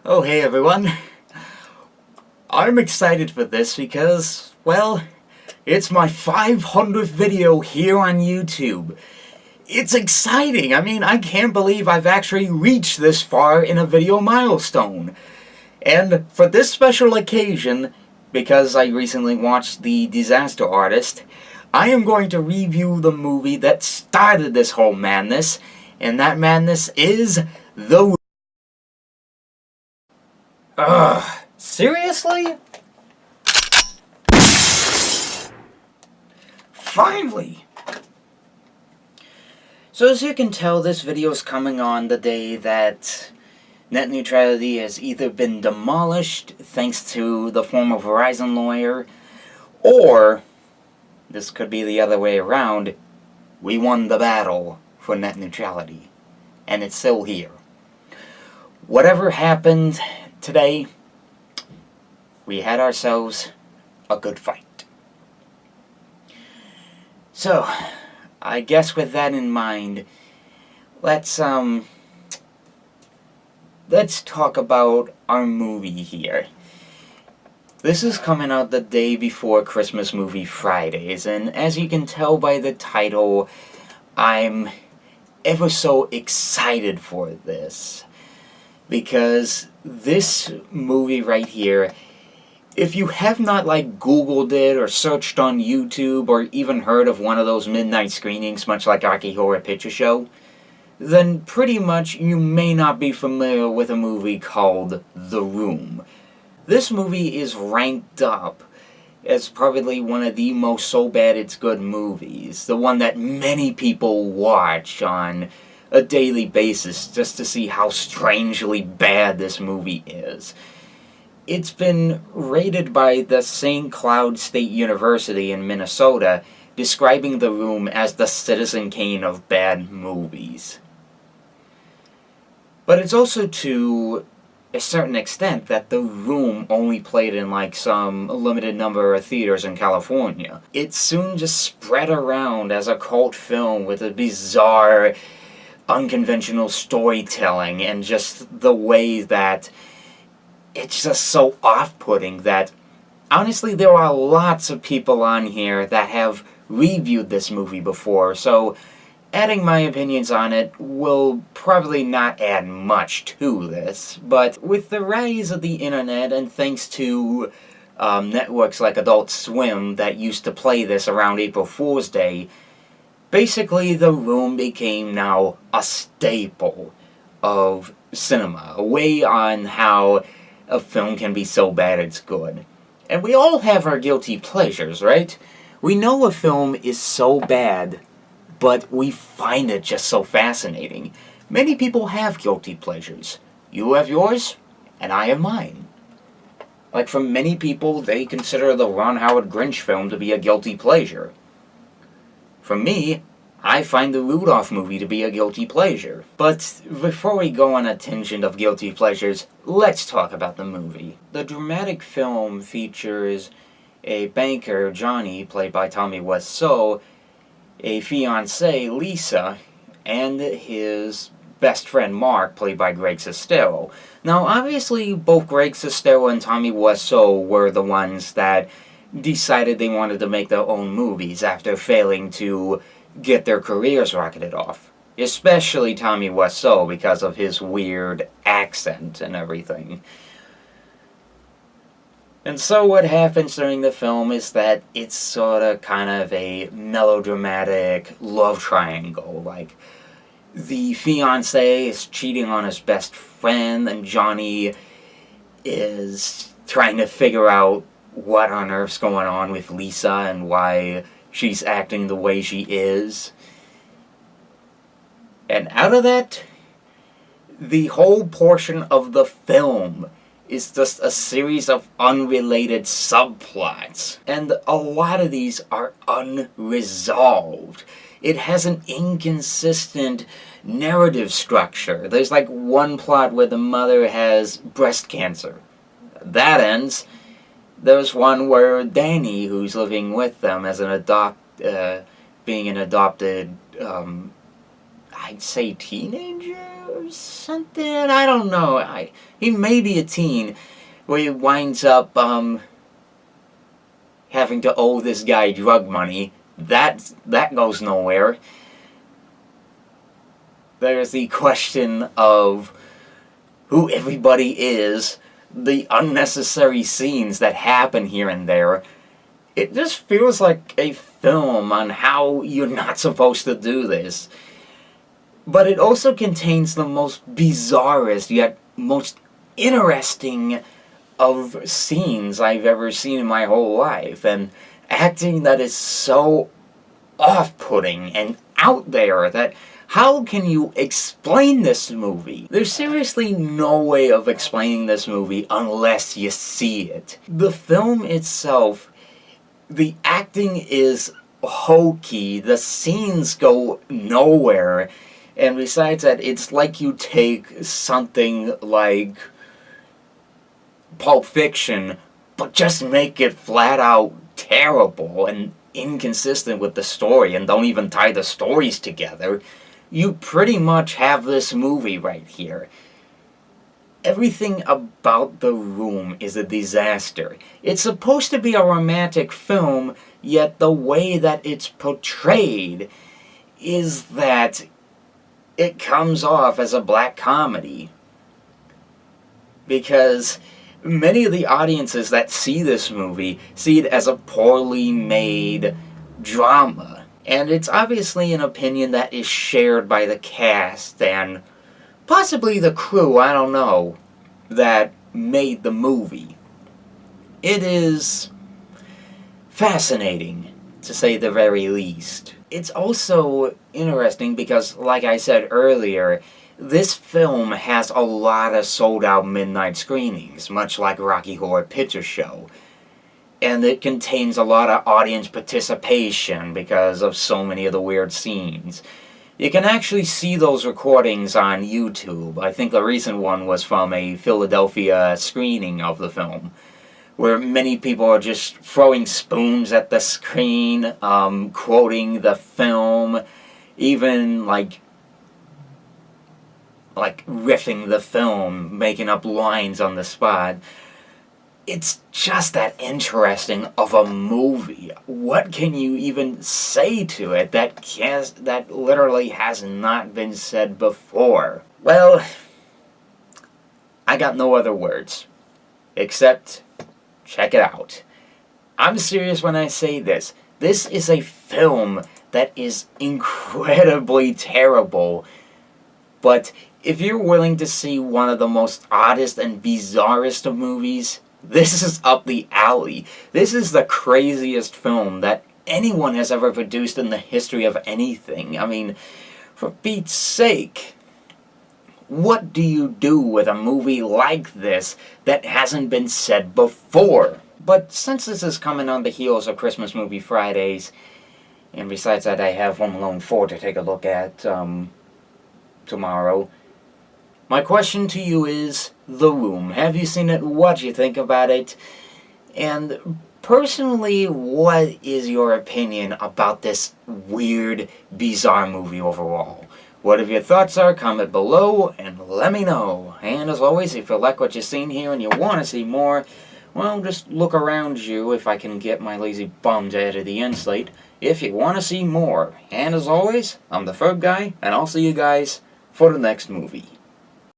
Oh, hey everyone. I'm excited for this because, well, it's my 500th video here on YouTube. It's exciting. I mean, I can't believe I've actually reached this far in a video milestone. And for this special occasion, because I recently watched The Disaster Artist, I am going to review the movie that started this whole madness, and that madness is The... Ugh. Seriously? Finally! So as you can tell, this video is coming on the day that net neutrality has either been demolished thanks to the former Verizon lawyer, or, this could be the other way around, we won the battle for net neutrality. And it's still here. Whatever happened today, we had ourselves a good fight. So, I guess with that in mind, let's talk about our movie here. This is coming out the day before Christmas Movie Fridays, and as you can tell by the title, I'm ever so excited for this. Because this movie right here, if you have not Googled it or searched on YouTube or even heard of one of those midnight screenings much like Rocky Horror Picture Show, then pretty much you may not be familiar with a movie called The Room. This movie is ranked up as probably one of the most so bad it's good movies. The one that many people watch on a daily basis just to see how strangely bad this movie is. It's been rated by the St. Cloud State University in Minnesota, describing The Room as the Citizen Kane of bad movies. But it's also to a certain extent that The Room only played in some limited number of theaters in California. It soon just spread around as a cult film with a bizarre, unconventional storytelling and just the way that it's just so off-putting that, honestly, there are lots of people on here that have reviewed this movie before, so adding my opinions on it will probably not add much to this. But with the rise of the internet, and thanks to networks like Adult Swim that used to play this around April Fool's Day, basically The Room became now a staple of cinema, a way on how a film can be so bad it's good. And we all have our guilty pleasures, right? We know a film is so bad, but we find it just so fascinating. Many people have guilty pleasures. You have yours, and I have mine. For many people, they consider the Ron Howard Grinch film to be a guilty pleasure. For me, I find the Rudolph movie to be a guilty pleasure. But before we go on a tangent of guilty pleasures, let's talk about the movie. The dramatic film features a banker, Johnny, played by Tommy Wiseau, a fiancée, Lisa, and his best friend, Mark, played by Greg Sestero. Now, obviously, both Greg Sestero and Tommy Wiseau were the ones that decided they wanted to make their own movies after failing to get their careers rocketed off. Especially Tommy Wiseau because of his weird accent and everything. And so what happens during the film is that it's sort of kind of a melodramatic love triangle. The fiancé is cheating on his best friend, and Johnny is trying to figure out what on earth's going on with Lisa and why she's acting the way she is. And out of that, the whole portion of the film is just a series of unrelated subplots. And a lot of these are unresolved. It has an inconsistent narrative structure. There's one plot where the mother has breast cancer. That ends. There's one where Danny, who's living with them as being an adopted, I'd say teenager? or something. I don't know. He may be a teen where he winds up having to owe this guy drug money. That goes nowhere. There's the question of who everybody is, the unnecessary scenes that happen here and there. It just feels like a film on how you're not supposed to do this. But it also contains the most bizarrest yet most interesting of scenes I've ever seen in my whole life, and acting that is so off-putting and out there that how can you explain this movie? There's seriously no way of explaining this movie unless you see it. The film itself, the acting is hokey, the scenes go nowhere, and besides that, it's like you take something like Pulp Fiction, but just make it flat out terrible and inconsistent with the story, and don't even tie the stories together. You pretty much have this movie right here. Everything about The Room is a disaster. It's supposed to be a romantic film, yet the way that it's portrayed is that it comes off as a black comedy. Because many of the audiences that see this movie see it as a poorly made drama. And it's obviously an opinion that is shared by the cast and possibly the crew, I don't know, that made the movie. It is fascinating, to say the very least. It's also interesting because, like I said earlier, this film has a lot of sold-out midnight screenings, much like Rocky Horror Picture Show. And it contains a lot of audience participation because of so many of the weird scenes. You can actually see those recordings on YouTube. I think the recent one was from a Philadelphia screening of the film, where many people are just throwing spoons at the screen, quoting the film, even like riffing the film, making up lines on the spot. It's just that interesting of a movie. What can you even say to it that literally has not been said before? Well, I got no other words, except check it out. I'm serious when I say this. This is a film that is incredibly terrible, but if you're willing to see one of the most oddest and bizarrest of movies, this is up the alley. This is the craziest film that anyone has ever produced in the history of anything. I mean, for Pete's sake, what do you do with a movie like this that hasn't been said before? But since this is coming on the heels of Christmas Movie Fridays, and besides that I have Home Alone 4 to take a look at tomorrow, my question to you is, The Room. Have you seen it? What do you think about it? And personally, what is your opinion about this weird, bizarre movie overall? Whatever your thoughts are, comment below and let me know. And as always, if you like what you've seen here and you want to see more, well, just look around you if I can get my lazy bum to edit the end slate if you want to see more. And as always, I'm the Ferb Guy, and I'll see you guys for the next movie.